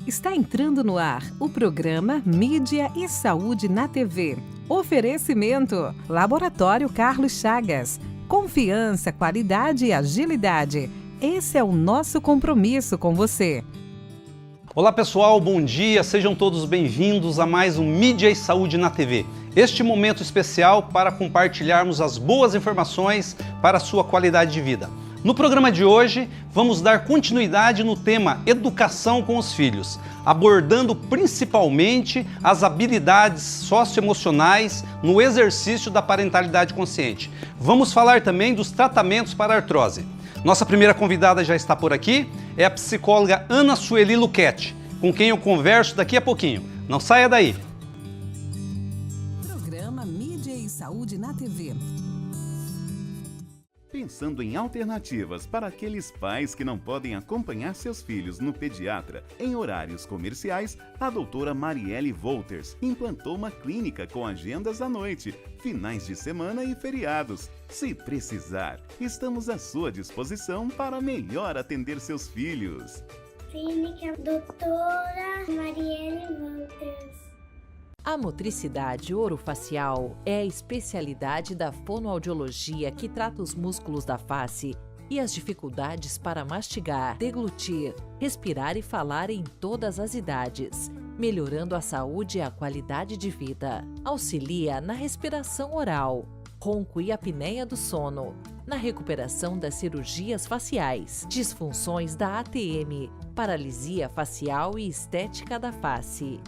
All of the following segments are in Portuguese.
Está entrando no ar o programa Mídia e Saúde na TV. Oferecimento: Laboratório Carlos Chagas. Confiança, qualidade e agilidade. Esse é o nosso compromisso com você. Olá pessoal, bom dia, sejam todos bem-vindos a mais um Mídia e Saúde na TV. Este momento especial para compartilharmos as boas informações para a sua qualidade de vida. No programa de hoje, vamos dar continuidade no tema Educação com os Filhos, abordando principalmente as habilidades socioemocionais no exercício da parentalidade consciente. Vamos falar também dos tratamentos para artrose. Nossa primeira convidada já está por aqui, é a psicóloga Ana Sueli Luchetti, com quem eu converso daqui a pouquinho. Não saia daí! Programa Mídia e Saúde na TV. Pensando em alternativas para aqueles pais que não podem acompanhar seus filhos no pediatra em horários comerciais, a doutora Marielle Wolters implantou uma clínica com agendas à noite, finais de semana e feriados. Se precisar, estamos à sua disposição para melhor atender seus filhos. Clínica doutora Marielle Wolters. A motricidade orofacial é a especialidade da fonoaudiologia que trata os músculos da face e as dificuldades para mastigar, deglutir, respirar e falar em todas as idades, melhorando a saúde e a qualidade de vida. Auxilia na respiração oral, ronco e apneia do sono, na recuperação das cirurgias faciais, disfunções da ATM, paralisia facial e estética da face.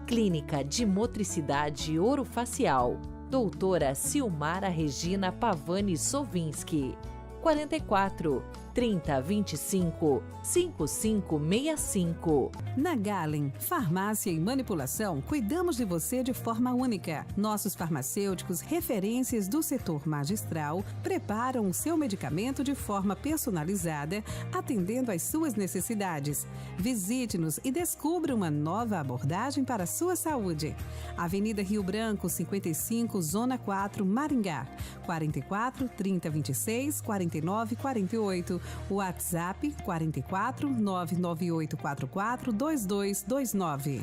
Clínica de Motricidade Orofacial, doutora Silmara Regina Pavani Sovinski, 44 30 25 5565. Na Galen, farmácia e manipulação, cuidamos de você de forma única. Nossos farmacêuticos, referências do setor magistral, preparam o seu medicamento de forma personalizada, atendendo às suas necessidades. Visite-nos e descubra uma nova abordagem para a sua saúde. Avenida Rio Branco, 55, Zona 4, Maringá. 44 30 26 49 48. WhatsApp 44 99844 2229.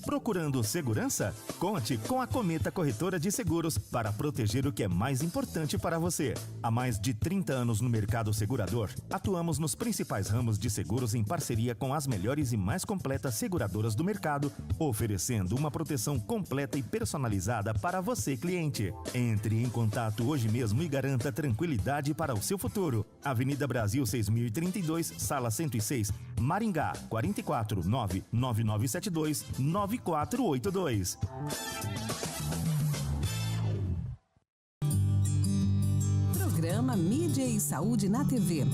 Procurando segurança? Conte com a Cometa Corretora de Seguros para proteger o que é mais importante para você. Há mais de 30 anos no mercado segurador, atuamos nos principais ramos de seguros em parceria com as melhores e mais completas seguradoras do mercado, oferecendo uma proteção completa e personalizada para você, cliente. Entre em contato hoje mesmo e garanta tranquilidade para o seu futuro. Avenida Brasil 6032, Sala 106, Maringá, 44 99972 9482. Programa Mídia e Saúde na TV.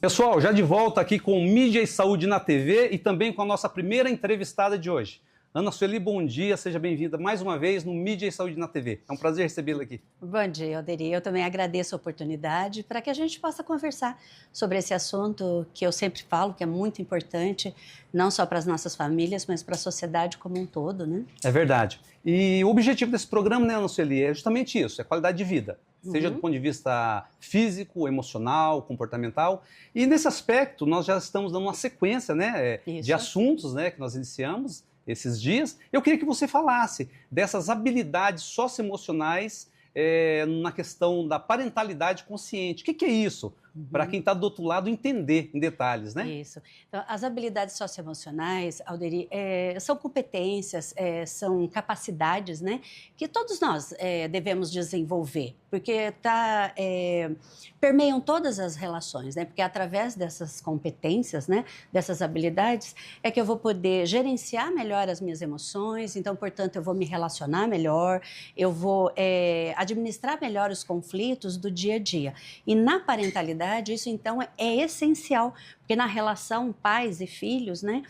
Pessoal, já de volta aqui com Mídia e Saúde na TV e também com a nossa primeira entrevistada de hoje. Ana Sueli, bom dia, seja bem-vinda mais uma vez no Mídia e Saúde na TV. É um prazer recebê-la aqui. Bom dia, Alderi. Eu também agradeço a oportunidade para que a gente possa conversar sobre esse assunto que eu sempre falo que é muito importante, não só para as nossas famílias, mas para a sociedade como um todo, né? É verdade. E o objetivo desse programa, né, Ana Sueli, é justamente isso, é qualidade de vida. Seja do ponto de vista físico, emocional, comportamental. E nesse aspecto, nós já estamos dando uma sequência, né, de assuntos, né, que nós iniciamos esses dias. Eu queria que você falasse dessas habilidades socioemocionais na questão da parentalidade consciente. O que é isso? Para quem está do outro lado entender em detalhes, né? Isso. Então, as habilidades socioemocionais, Alderi, são competências, são capacidades, né, que todos nós devemos desenvolver, porque permeiam todas as relações, né? Porque através dessas competências, né, dessas habilidades, é que eu vou poder gerenciar melhor as minhas emoções. Então, portanto, eu vou me relacionar melhor, eu vou administrar melhor os conflitos do dia a dia. E na parentalidade, isso então é essencial, porque na relação pais e filhos, né,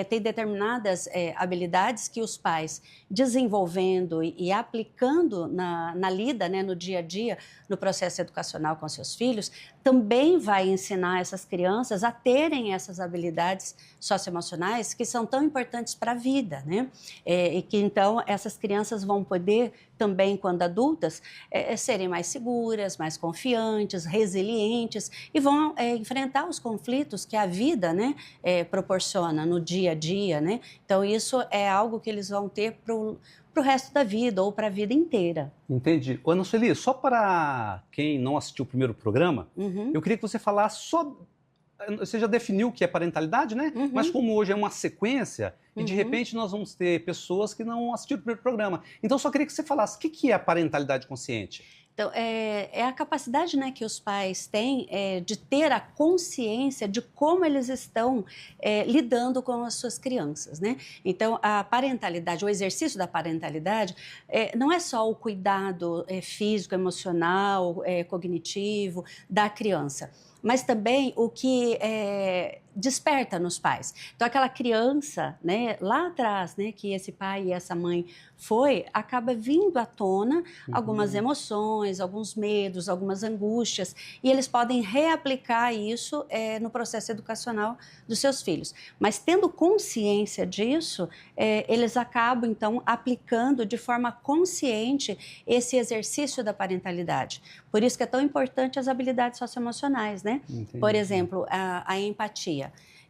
tem determinadas habilidades que os pais desenvolvendo e aplicando na lida, né, no dia a dia, no processo educacional com seus filhos, também vai ensinar essas crianças a terem essas habilidades socioemocionais que são tão importantes para a vida, né? E que então essas crianças vão poder também, quando adultas, serem mais seguras, mais confiantes, resilientes e vão enfrentar os conflitos momentos que a vida, né, proporciona no dia a dia, né? Então isso é algo que eles vão ter para o resto da vida ou para a vida inteira. Entendi. Ana Sueli, só para quem não assistiu o primeiro programa, eu queria que você falasse só... Você já definiu o que é parentalidade, né? Mas como hoje é uma sequência, e de repente nós vamos ter pessoas que não assistiram o primeiro programa. Então, só queria que você falasse o que é a parentalidade consciente. Então, é a capacidade, né, que os pais têm de ter a consciência de como eles estão lidando com as suas crianças, né? Então, a parentalidade, o exercício da parentalidade, não é só o cuidado físico, emocional, cognitivo da criança, mas também o que desperta nos pais. Então, aquela criança, né, lá atrás, né, que esse pai e essa mãe acaba vindo à tona algumas emoções, alguns medos, algumas angústias, e eles podem reaplicar isso no processo educacional dos seus filhos. Mas tendo consciência disso, eles acabam, então, aplicando de forma consciente esse exercício da parentalidade. Por isso que é tão importante as habilidades socioemocionais, né? Entendi. Por exemplo, a empatia.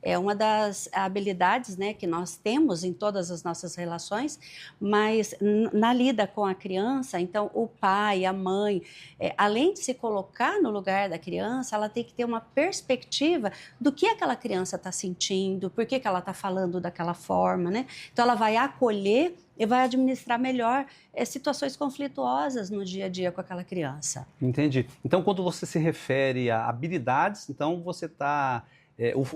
É uma das habilidades, né, que nós temos em todas as nossas relações, mas na lida com a criança, então o pai, a mãe, além de se colocar no lugar da criança, ela tem que ter uma perspectiva do que aquela criança está sentindo, por que ela está falando daquela forma, né? Então ela vai acolher e vai administrar melhor situações conflituosas no dia a dia com aquela criança. Entendi. Então, quando você se refere a habilidades, então você está...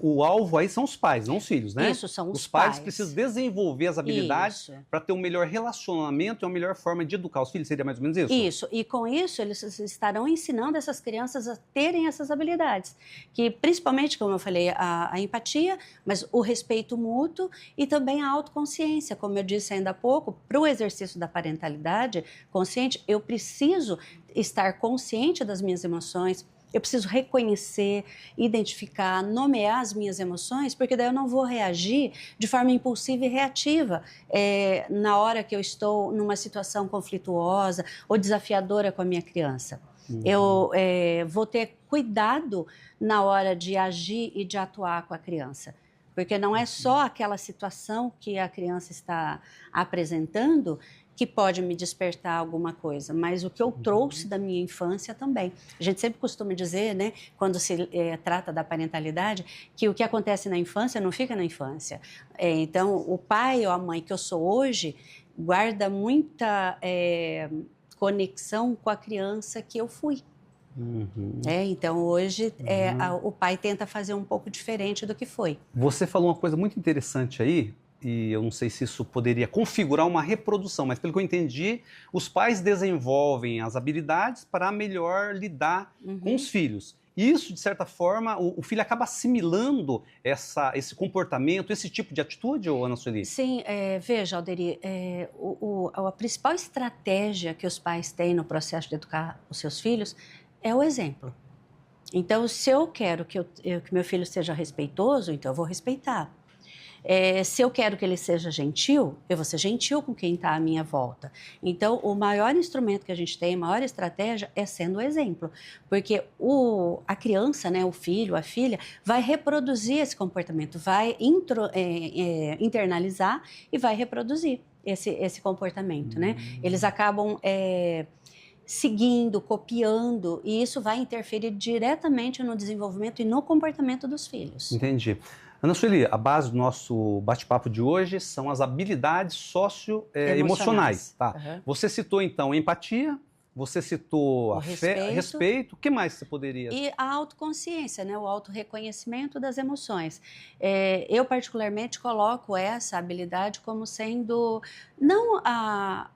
o alvo aí são os pais, não os filhos, né? Isso, são os pais. Os pais. pais precisam desenvolver as habilidades para ter um melhor relacionamento e uma melhor forma de educar os filhos, seria mais ou menos isso? Isso, e com isso eles estarão ensinando essas crianças a terem essas habilidades, que principalmente, como eu falei, a empatia, mas o respeito mútuo e também a autoconsciência, como eu disse ainda há pouco, para o exercício da parentalidade consciente, eu preciso estar consciente das minhas emoções. Eu preciso reconhecer, identificar, nomear as minhas emoções, porque daí eu não vou reagir de forma impulsiva e reativa na hora que eu estou numa situação conflituosa ou desafiadora com a minha criança. Eu vou ter cuidado na hora de agir e de atuar com a criança, porque não é só aquela situação que a criança está apresentando que pode me despertar alguma coisa, mas o que eu trouxe da minha infância também. A gente sempre costuma dizer, né, quando se trata da parentalidade, que o que acontece na infância não fica na infância. Então, o pai ou a mãe que eu sou hoje guarda muita conexão com a criança que eu fui. Então, hoje, o pai tenta fazer um pouco diferente do que foi. Você falou uma coisa muito interessante aí, e eu não sei se isso poderia configurar uma reprodução, mas pelo que eu entendi, os pais desenvolvem as habilidades para melhor lidar com os filhos. Isso, de certa forma, o filho acaba assimilando esse comportamento, esse tipo de atitude, ou Ana Sueli? Sim, veja, Alderi, a principal estratégia que os pais têm no processo de educar os seus filhos é o exemplo. Então, se eu quero que meu filho seja respeitoso, então eu vou respeitar. Se eu quero que ele seja gentil, eu vou ser gentil com quem está à minha volta. Então, o maior instrumento que a gente tem, a maior estratégia é sendo o exemplo. Porque a criança, né, o filho, a filha, vai reproduzir esse comportamento, vai internalizar e vai reproduzir esse comportamento, né? Eles acabam seguindo, copiando, e isso vai interferir diretamente no desenvolvimento e no comportamento dos filhos. Entendi. Ana Sueli, a base do nosso bate-papo de hoje são as habilidades socioemocionais. Tá? Você citou, então, empatia, você citou respeito. O que mais você poderia... E a autoconsciência, né? O autorreconhecimento das emoções. Eu, particularmente, coloco essa habilidade como sendo não a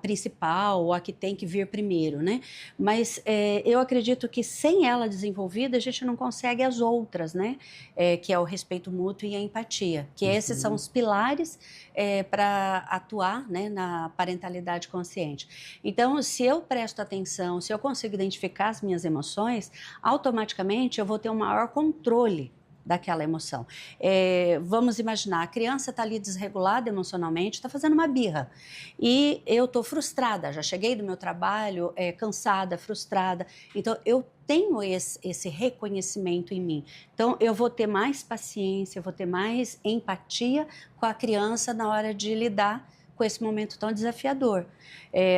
principal, ou a que tem que vir primeiro, né? Mas eu acredito que sem ela desenvolvida, a gente não consegue as outras, né? Que é o respeito mútuo e a empatia, que esses são os pilares para atuar, né, na parentalidade consciente. Então, se eu presto atenção, se eu consigo identificar as minhas emoções, automaticamente eu vou ter um maior controle daquela emoção. Vamos imaginar, a criança está ali desregulada emocionalmente, está fazendo uma birra. E eu estou frustrada, já cheguei do meu trabalho cansada, frustrada. Então, eu tenho esse reconhecimento em mim. Então, eu vou ter mais paciência, eu vou ter mais empatia com a criança na hora de lidar com esse momento tão desafiador.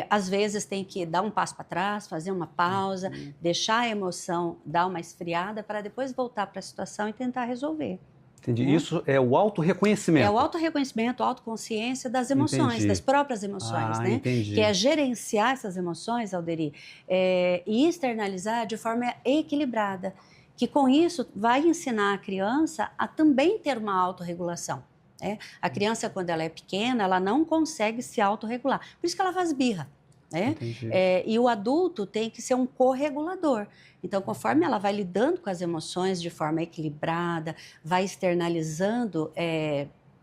Às vezes tem que dar um passo para trás, fazer uma pausa, deixar a emoção dar uma esfriada para depois voltar para a situação e tentar resolver. Entendi. Isso é o autorreconhecimento. É o autorreconhecimento, a autoconsciência das emoções, Entendi. das próprias emoções, né? Entendi. Que é gerenciar essas emoções, Alderi, e externalizar de forma equilibrada, que com isso vai ensinar a criança a também ter uma autorregulação. A criança, quando ela é pequena, ela não consegue se autorregular. Por isso que ela faz birra. E o adulto tem que ser um corregulador. Então, conforme ela vai lidando com as emoções de forma equilibrada, vai externalizando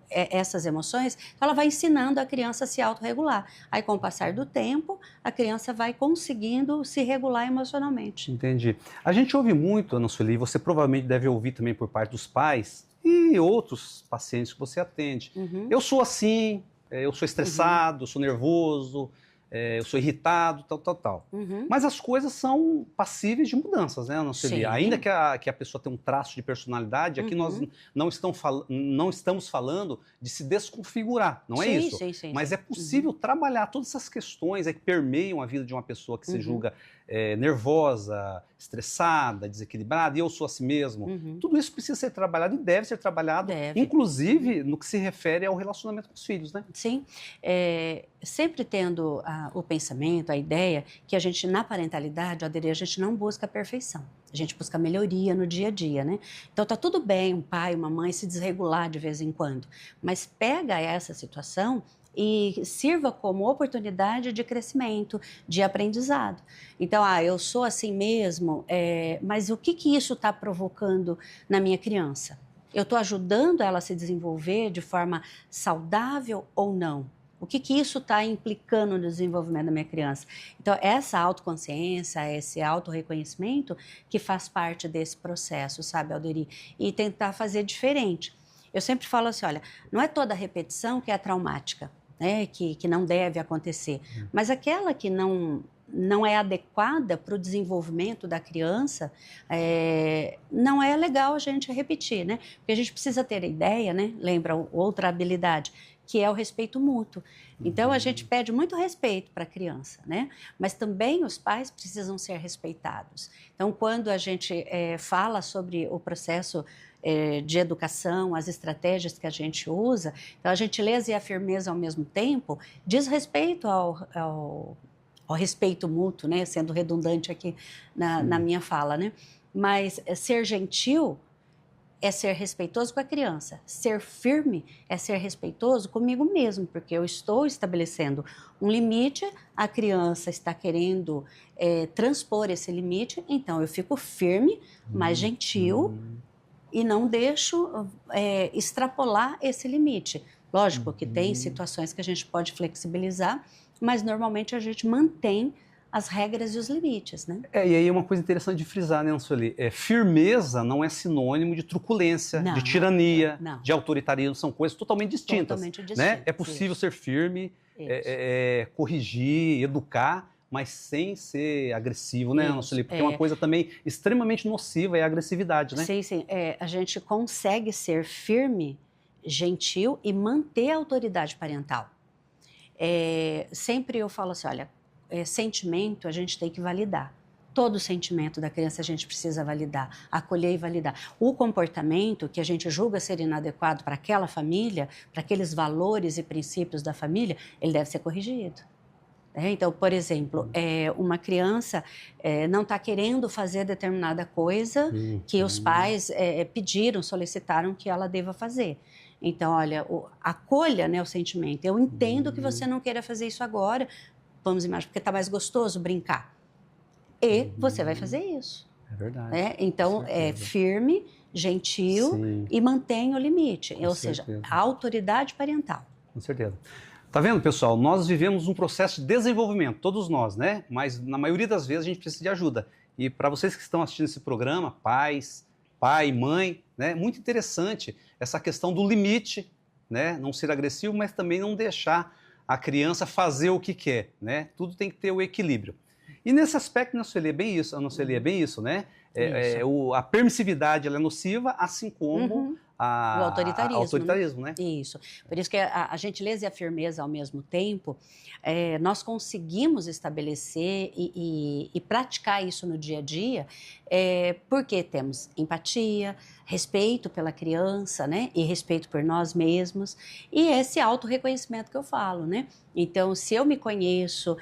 essas emoções, ela vai ensinando a criança a se autorregular. Aí, com o passar do tempo, a criança vai conseguindo se regular emocionalmente. Entendi. A gente ouve muito, Ana Sueli, você provavelmente deve ouvir também por parte dos pais e outros pacientes que você atende. Eu sou assim, eu sou estressado, eu sou nervoso, eu sou irritado, tal. Mas as coisas são passíveis de mudanças, né, Ana Sueli? Ainda que a pessoa tenha um traço de personalidade, aqui nós não estamos falando de se desconfigurar, não é isso? Mas é possível trabalhar todas essas questões que permeiam a vida de uma pessoa que se julga nervosa, estressada, desequilibrada, e eu sou assim mesmo. Tudo isso precisa ser trabalhado e deve ser trabalhado, inclusive no que se refere ao relacionamento com os filhos, né? Sim, sempre tendo o pensamento, a ideia que a gente, na parentalidade, a gente não busca a perfeição. A gente busca melhoria no dia a dia, né? Então, tá tudo bem um pai, uma mãe se desregular de vez em quando, mas pega essa situação e sirva como oportunidade de crescimento, de aprendizado. Então, eu sou assim mesmo, mas o que isso está provocando na minha criança? Eu estou ajudando ela a se desenvolver de forma saudável ou não? O que isso está implicando no desenvolvimento da minha criança? Então, essa autoconsciência, esse autorreconhecimento que faz parte desse processo, sabe, Alderi? E tentar fazer diferente. Eu sempre falo assim, olha, não é toda repetição que é traumática, né, que não deve acontecer, mas aquela que não é adequada para o desenvolvimento da criança, não é legal a gente repetir, né? Porque a gente precisa ter a ideia, né? Lembra outra habilidade, que é o respeito mútuo. Então, a gente pede muito respeito para a criança, né? Mas também os pais precisam ser respeitados. Então, quando a gente fala sobre o processo de educação, as estratégias que a gente usa, então a gentileza e a firmeza ao mesmo tempo diz respeito ao respeito mútuo, né? Sendo redundante aqui na minha fala, né? Mas ser gentil é ser respeitoso com a criança. Ser firme é ser respeitoso comigo mesmo, porque eu estou estabelecendo um limite, a criança está querendo transpor esse limite, então eu fico firme, mas gentil, e não deixo extrapolar esse limite. Lógico que tem situações que a gente pode flexibilizar, mas normalmente a gente mantém as regras e os limites, né? E aí é uma coisa interessante de frisar, né, Ana Sueli? Firmeza não é sinônimo de truculência, de tirania, de autoritarismo, são coisas totalmente distintas. Né? É possível ser firme, corrigir, educar, mas sem ser agressivo, né, Ana Sueli? Porque uma coisa também extremamente nociva é a agressividade, né? Sim. A gente consegue ser firme, gentil e manter a autoridade parental. Sempre eu falo assim, olha, sentimento a gente tem que validar. Todo sentimento da criança a gente precisa validar, acolher e validar. O comportamento que a gente julga ser inadequado para aquela família, para aqueles valores e princípios da família, ele deve ser corrigido. Então, por exemplo, uma criança não está querendo fazer determinada coisa que os pais pediram, solicitaram que ela deva fazer. Então, olha, acolha, né, o sentimento. Eu entendo que você não queira fazer isso agora, vamos imaginar, porque está mais gostoso brincar. E você vai fazer isso. É verdade. Então, firme, gentil e mantém o limite. Ou seja, a autoridade parental. Com certeza. Tá vendo, pessoal? Nós vivemos um processo de desenvolvimento, todos nós, né? Mas na maioria das vezes a gente precisa de ajuda. E para vocês que estão assistindo esse programa, pais, pai, mãe, né? Muito interessante essa questão do limite, né? Não ser agressivo, mas também não deixar a criança fazer o que quer, né? Tudo tem que ter o equilíbrio. E nesse aspecto, a Sueli é bem isso, né? A permissividade ela é nociva, assim como o autoritarismo, né? Isso. Por isso que a gentileza e a firmeza ao mesmo tempo, nós conseguimos estabelecer e praticar isso no dia a dia, porque temos empatia, respeito pela criança, né? E respeito por nós mesmos, e esse autorreconhecimento que eu falo, né? Então, se eu me conheço,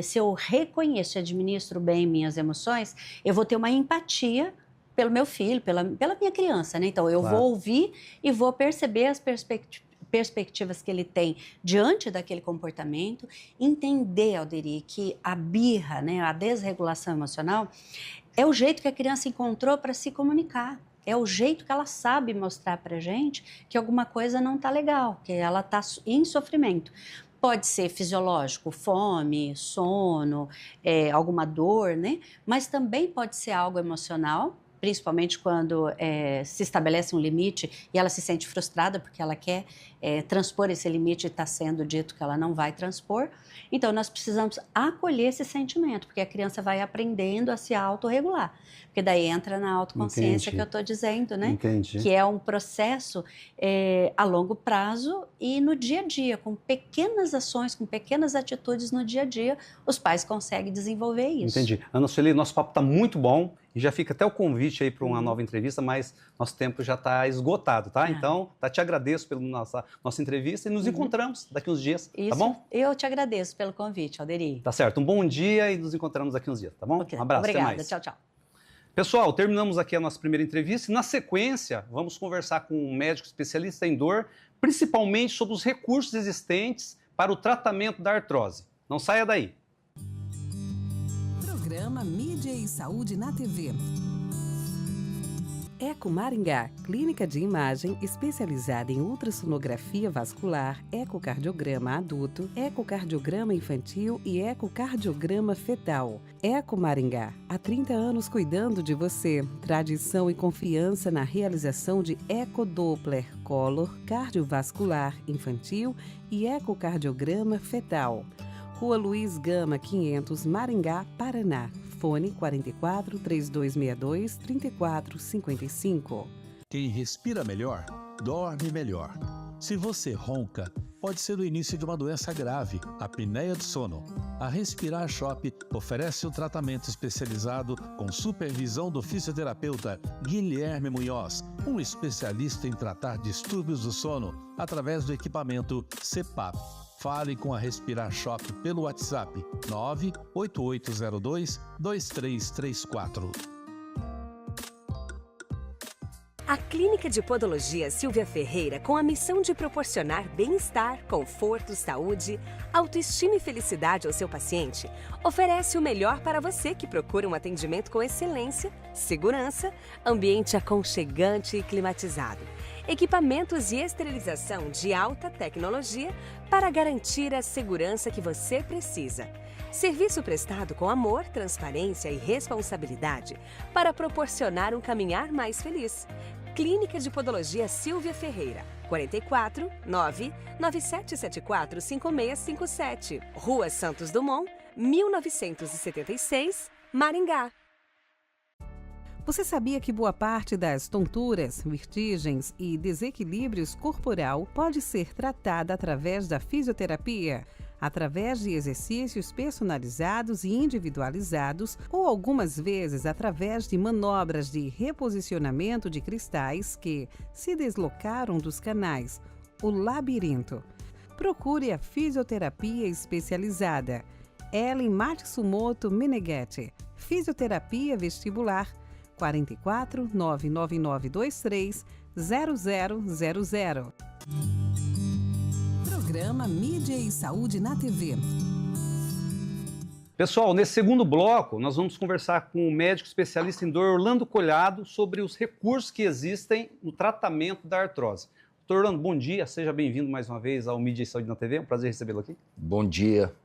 se eu reconheço e administro bem minhas emoções, eu vou ter uma empatia pelo meu filho, pela minha criança, né? Então, eu vou ouvir e vou perceber as perspectivas que ele tem diante daquele comportamento, entender, Alderi, que a birra, né, a desregulação emocional, é o jeito que a criança encontrou para se comunicar. É o jeito que ela sabe mostrar para a gente que alguma coisa não está legal, que ela está em sofrimento. Pode ser fisiológico, fome, sono, alguma dor, né? Mas também pode ser algo emocional, principalmente quando se estabelece um limite e ela se sente frustrada porque ela quer transpor esse limite e está sendo dito que ela não vai transpor. Então, nós precisamos acolher esse sentimento, porque a criança vai aprendendo a se autorregular. Porque daí entra na autoconsciência que eu estou dizendo, né? Entendi. Que é um processo a longo prazo e no dia a dia, com pequenas ações, com pequenas atitudes no dia a dia, os pais conseguem desenvolver isso. Entendi. Ana Sueli, nosso papo está muito bom e já fica até o convite aí para uma nova entrevista, mas nosso tempo já está esgotado, tá? Então, te agradeço pela nossa entrevista e nos encontramos daqui uns dias, isso, tá bom? Eu te agradeço pelo convite, Alderi. Tá certo. Um bom dia e nos encontramos daqui uns dias, tá bom? Okay. Um abraço, Obrigada. até mais. Tchau, tchau. Pessoal, terminamos aqui a nossa primeira entrevista e na sequência vamos conversar com um médico especialista em dor, principalmente sobre os recursos existentes para o tratamento da artrose. Não saia daí. Programa Mídia e Saúde na TV. Eco Maringá, clínica de imagem especializada em ultrassonografia vascular, ecocardiograma adulto, ecocardiograma infantil e ecocardiograma fetal. Eco Maringá, há 30 anos cuidando de você. Tradição e confiança na realização de ecodoppler color cardiovascular infantil e ecocardiograma fetal. Rua Luiz Gama, 500, Maringá, Paraná. Fone 44 3262 3455. Quem respira melhor, dorme melhor. Se você ronca, pode ser o início de uma doença grave, a apneia do sono. A Respirar Shop oferece um tratamento especializado com supervisão do fisioterapeuta Guilherme Munhoz, um especialista em tratar distúrbios do sono através do equipamento CPAP. Fale com a Respirar Shop pelo WhatsApp 98802-2334. A Clínica de Podologia Silvia Ferreira, com a missão de proporcionar bem-estar, conforto, saúde, autoestima e felicidade ao seu paciente, oferece o melhor para você que procura um atendimento com excelência, segurança, ambiente aconchegante e climatizado. Equipamentos e esterilização de alta tecnologia para garantir a segurança que você precisa. Serviço prestado com amor, transparência e responsabilidade para proporcionar um caminhar mais feliz. Clínica de Podologia Silvia Ferreira, 44 99774 5657, Rua Santos Dumont, 1976, Maringá. Você sabia que boa parte das tonturas, vertigens e desequilíbrios corporal pode ser tratada através da fisioterapia? Através de exercícios personalizados e individualizados ou algumas vezes através de manobras de reposicionamento de cristais que se deslocaram dos canais, o labirinto. Procure a fisioterapia especializada. Ellen Matsumoto Meneghetti, Fisioterapia Vestibular, 44 99923 0000. Programa Mídia e Saúde na TV. Pessoal, nesse segundo bloco, nós vamos conversar com o médico especialista em dor Orlando Collado sobre os recursos que existem no tratamento da artrose. Doutor Orlando, bom dia, seja bem-vindo mais uma vez ao Mídia e Saúde na TV, é um prazer recebê-lo aqui. Bom dia.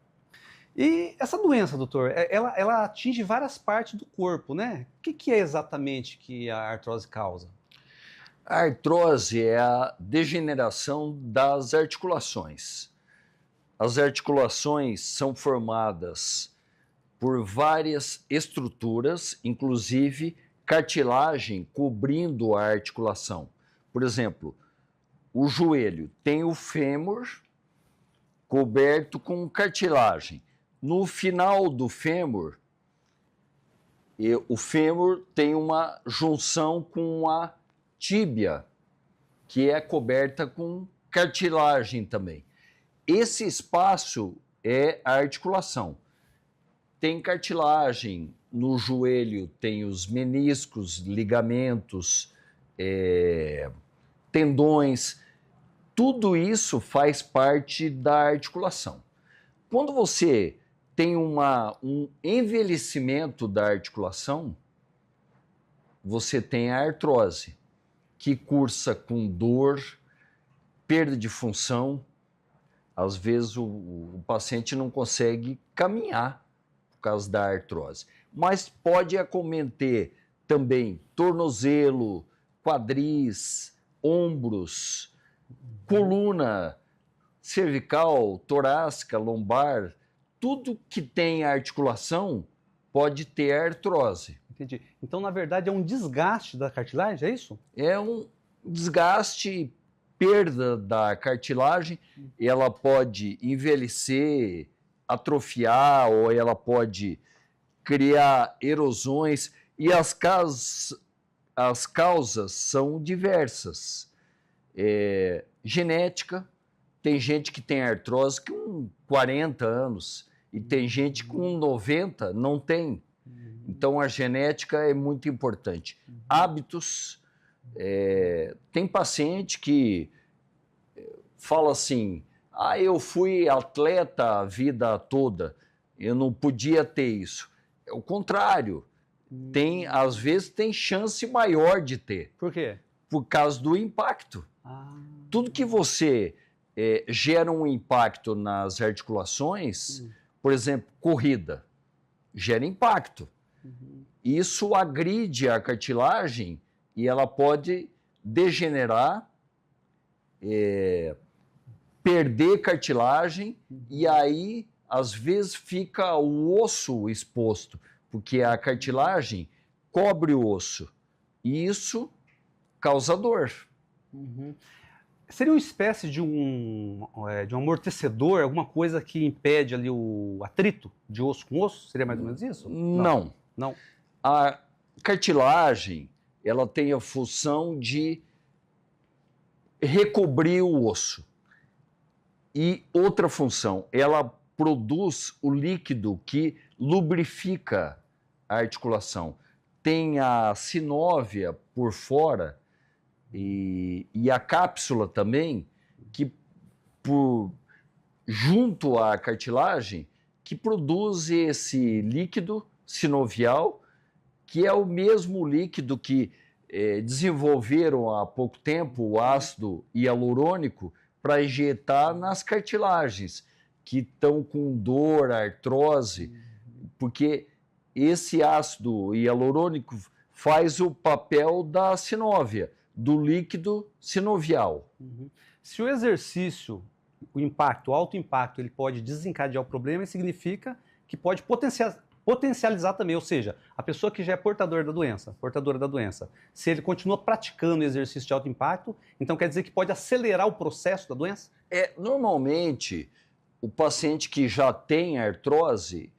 E essa doença, doutor, ela atinge várias partes do corpo, né? O que é exatamente que a artrose causa? A artrose é a degeneração das articulações. As articulações são formadas por várias estruturas, inclusive cartilagem cobrindo a articulação. Por exemplo, o joelho tem o fêmur coberto com cartilagem. No final do fêmur, o fêmur tem uma junção com a tíbia, que é coberta com cartilagem também. Esse espaço é a articulação. Tem cartilagem, no joelho tem os meniscos, ligamentos, tendões, tudo isso faz parte da articulação. Quando você tem um envelhecimento da articulação, você tem a artrose, que cursa com dor, perda de função. Às vezes o paciente não consegue caminhar por causa da artrose. Mas pode acometer também tornozelo, quadris, ombros, coluna cervical, torácica, lombar. Tudo que tem articulação pode ter artrose. Entendi. Então, na verdade, é um desgaste da cartilagem, é isso? É um desgaste, perda da cartilagem. Ela pode envelhecer, atrofiar, ou ela pode criar erosões. E as causas são diversas. Genética, tem gente que tem artrose com 40 anos e tem gente com 90, não tem. Então a genética é muito importante. Hábitos, tem paciente que fala assim, eu fui atleta a vida toda, eu não podia ter isso. É o contrário, às vezes tem chance maior de ter. Por quê? Por causa do impacto. Tudo que você gera um impacto nas articulações, por exemplo, corrida, gera impacto. Isso agride a cartilagem e ela pode degenerar, perder cartilagem e aí, às vezes, fica o osso exposto, porque a cartilagem cobre o osso e isso causa dor. Seria uma espécie de um amortecedor, alguma coisa que impede ali o atrito de osso com osso? Seria mais ou menos isso? Não. A cartilagem, ela tem a função de recobrir o osso. E outra função, ela produz o líquido que lubrifica a articulação. Tem a sinóvia por fora e a cápsula também, que junto à cartilagem, que produz esse líquido sinovial, que é o mesmo líquido que desenvolveram há pouco tempo o ácido hialurônico para injetar nas cartilagens, que estão com dor, artrose, porque esse ácido hialurônico faz o papel da sinóvia, do líquido sinovial. Se o exercício, o alto impacto, ele pode desencadear o problema, significa que pode potencializar também, ou seja, a pessoa que já é portadora da doença, se ele continua praticando exercício de alto impacto, então quer dizer que pode acelerar o processo da doença? Normalmente, o paciente que já tem artrose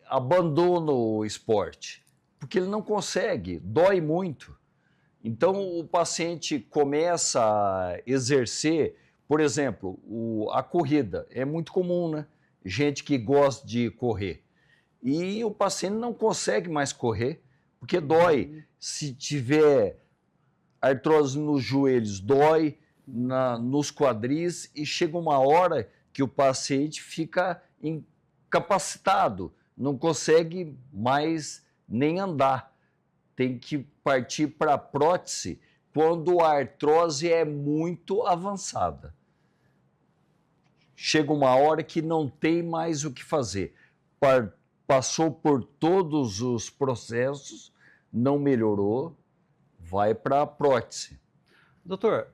abandona o esporte, porque ele não consegue, dói muito. Então, o paciente começa a exercer, por exemplo, a corrida. É muito comum, né? Gente que gosta de correr. E o paciente não consegue mais correr, porque dói. Se tiver artrose nos joelhos, dói nos quadris e chega uma hora que o paciente fica incapacitado, não consegue mais nem andar. Tem que partir para a prótese quando a artrose é muito avançada. chega uma hora que não tem mais o que fazer. Passou por todos os processos, não melhorou, vai para a prótese. Doutor,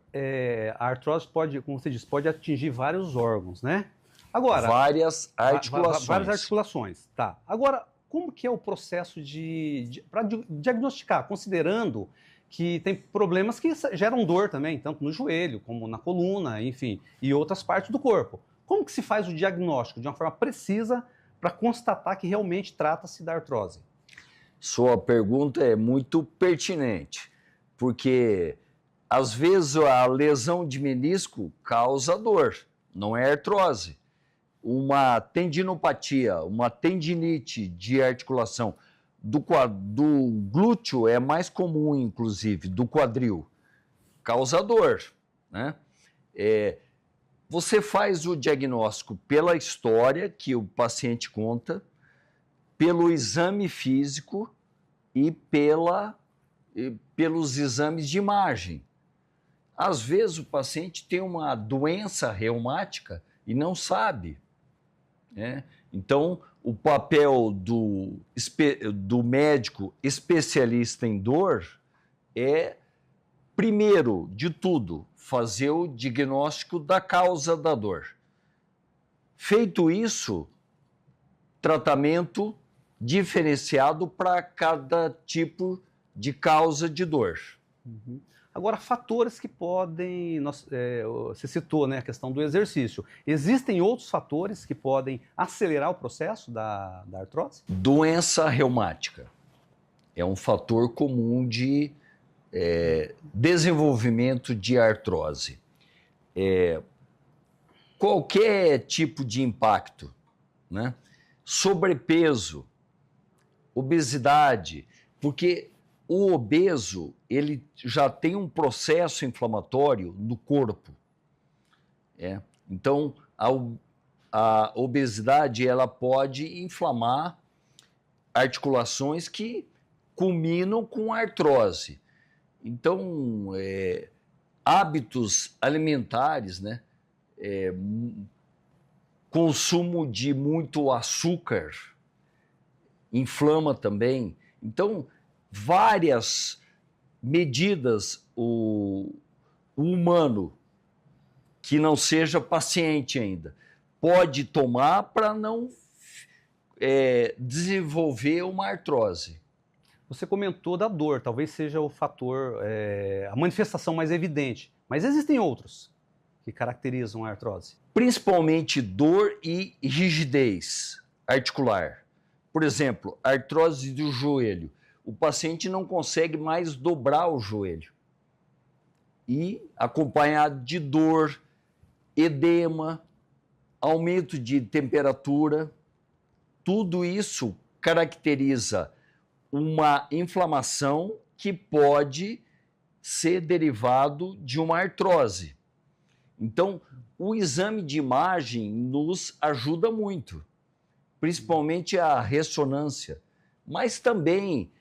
a artrose pode, como você disse, pode atingir vários órgãos, né? Agora, várias articulações. Várias articulações, tá. Agora, como que é o processo para diagnosticar, considerando que tem problemas que geram dor também, tanto no joelho, como na coluna, enfim, e outras partes do corpo. Como que se faz o diagnóstico de uma forma precisa para constatar que realmente trata-se da artrose? Sua pergunta é muito pertinente, porque às vezes a lesão de menisco causa dor, não é artrose. Uma tendinopatia, uma tendinite de articulação do glúteo é mais comum, inclusive, do quadril, causa dor, né? Você faz o diagnóstico pela história que o paciente conta, pelo exame físico e pelos exames de imagem. Às vezes o paciente tem uma doença reumática e não sabe, né? Então, o papel do médico especialista em dor é, primeiro de tudo, fazer o diagnóstico da causa da dor. Feito isso, tratamento diferenciado para cada tipo de causa de dor. Uhum. Agora, fatores que podem, você citou, né, a questão do exercício. Existem outros fatores que podem acelerar o processo da artrose? Doença reumática é um fator comum de desenvolvimento de artrose. Qualquer tipo de impacto, né? Sobrepeso, obesidade, porque o obeso, ele já tem um processo inflamatório no corpo. Então, a obesidade, ela pode inflamar articulações que culminam com artrose. Então, hábitos alimentares, né? Consumo de muito açúcar inflama também. Então, várias medidas o humano que não seja paciente ainda pode tomar para não desenvolver uma artrose. Você comentou da dor, talvez seja o fator, a manifestação mais evidente, mas existem outros que caracterizam a artrose? Principalmente dor e rigidez articular. Por exemplo, artrose do joelho. O paciente não consegue mais dobrar o joelho. E acompanhado de dor, edema, aumento de temperatura, tudo isso caracteriza uma inflamação que pode ser derivado de uma artrose. Então, o exame de imagem nos ajuda muito, principalmente a ressonância, mas também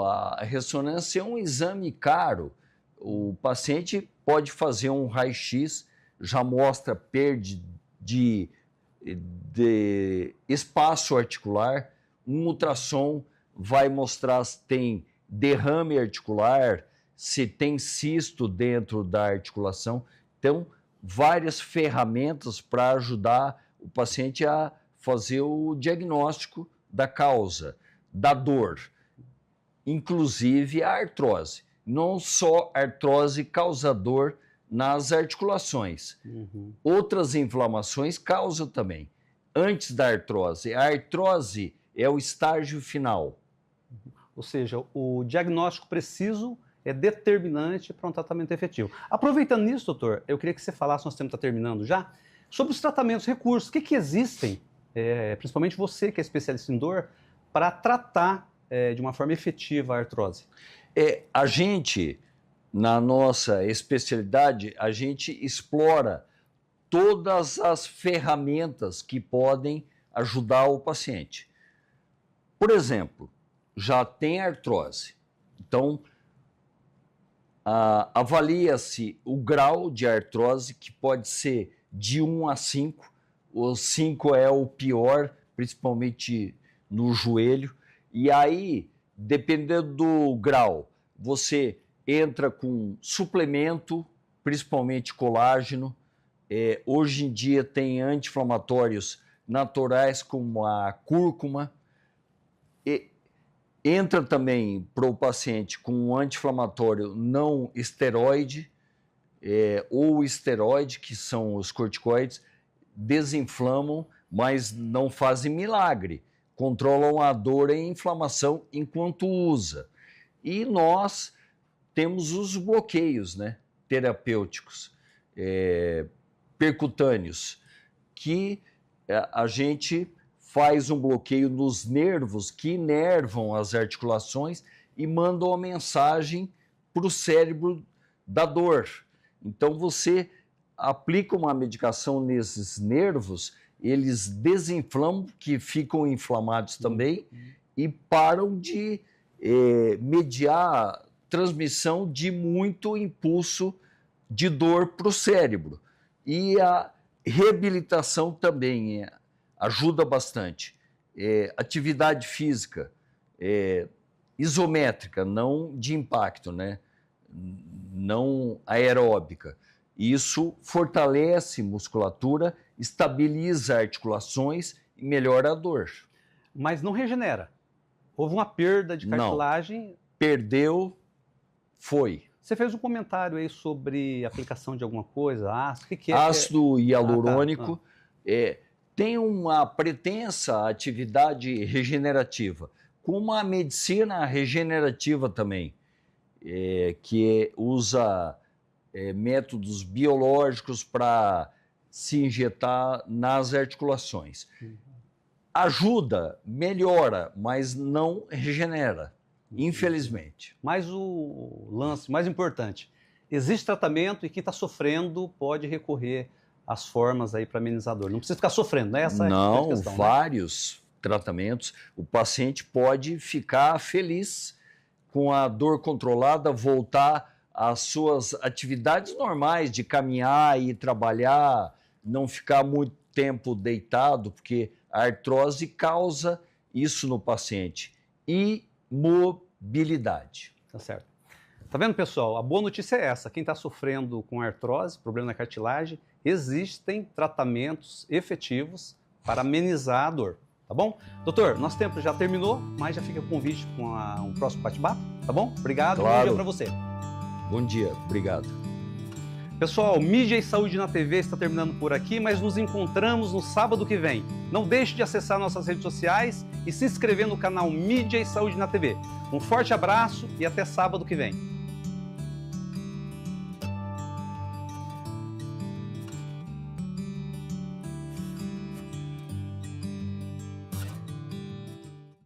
a ressonância é um exame caro. O paciente pode fazer um raio-x, já mostra perda de espaço articular, um ultrassom vai mostrar se tem derrame articular, se tem cisto dentro da articulação. Então, várias ferramentas para ajudar o paciente a fazer o diagnóstico da causa, da dor, inclusive a artrose. Não só artrose causa dor nas articulações. Uhum. Outras inflamações causam também. Antes da artrose, a artrose é o estágio final. Ou seja, o diagnóstico preciso é determinante para um tratamento efetivo. Aproveitando nisso, doutor, eu queria que você falasse, nosso tempo está terminando já, sobre os tratamentos, recursos, o que existem, principalmente você que é especialista em dor, para tratar de uma forma efetiva a artrose. A gente, na nossa especialidade, a gente explora todas as ferramentas que podem ajudar o paciente. Por exemplo, já tem artrose, então avalia-se o grau de artrose, que pode ser de 1 a 5. O 5 é o pior, principalmente no joelho. E aí, dependendo do grau, você entra com suplemento, principalmente colágeno. Hoje em dia tem anti-inflamatórios naturais como a cúrcuma. Entra também para o paciente com um anti-inflamatório não esteroide, ou esteroide, que são os corticoides, desinflamam, mas não fazem milagre. Controlam a dor e a inflamação enquanto usa. E nós temos os bloqueios, né, terapêuticos, percutâneos, que a gente faz um bloqueio nos nervos que inervam as articulações e mandam a mensagem para o cérebro da dor. Então você aplica uma medicação nesses nervos, eles desinflamam, que ficam inflamados também, e param de mediar transmissão de muito impulso de dor para o cérebro. E a reabilitação também ajuda bastante. Atividade física isométrica, não de impacto, né? Não aeróbica. Isso fortalece musculatura, estabiliza articulações e melhora a dor. Mas não regenera. Houve uma perda de cartilagem. Não. Perdeu, foi. Você fez um comentário aí sobre aplicação de alguma coisa, ácido, o que é? Ácido hialurônico tem uma pretensa atividade regenerativa, com uma medicina regenerativa também, que usa métodos biológicos para se injetar nas articulações. Ajuda, melhora, mas não regenera, infelizmente. Mas o lance mais importante, existe tratamento e quem está sofrendo pode recorrer às formas aí para amenizar a dor. Não precisa ficar sofrendo, né? Essa é a questão, vários tratamentos. O paciente pode ficar feliz com a dor controlada, voltar às suas atividades normais de caminhar e trabalhar, não ficar muito tempo deitado, porque a artrose causa isso no paciente. E mobilidade. Tá certo. Tá vendo, pessoal? A boa notícia é essa. Quem está sofrendo com artrose, problema na cartilagem, existem tratamentos efetivos para amenizar a dor. Tá bom? Doutor, nosso tempo já terminou, mas já fica o convite com um próximo bate-papo. Tá bom? Obrigado. Claro. Bom dia para você. Bom dia. Obrigado. Pessoal, Mídia e Saúde na TV está terminando por aqui, mas nos encontramos no sábado que vem. Não deixe de acessar nossas redes sociais e se inscrever no canal Mídia e Saúde na TV. Um forte abraço e até sábado que vem.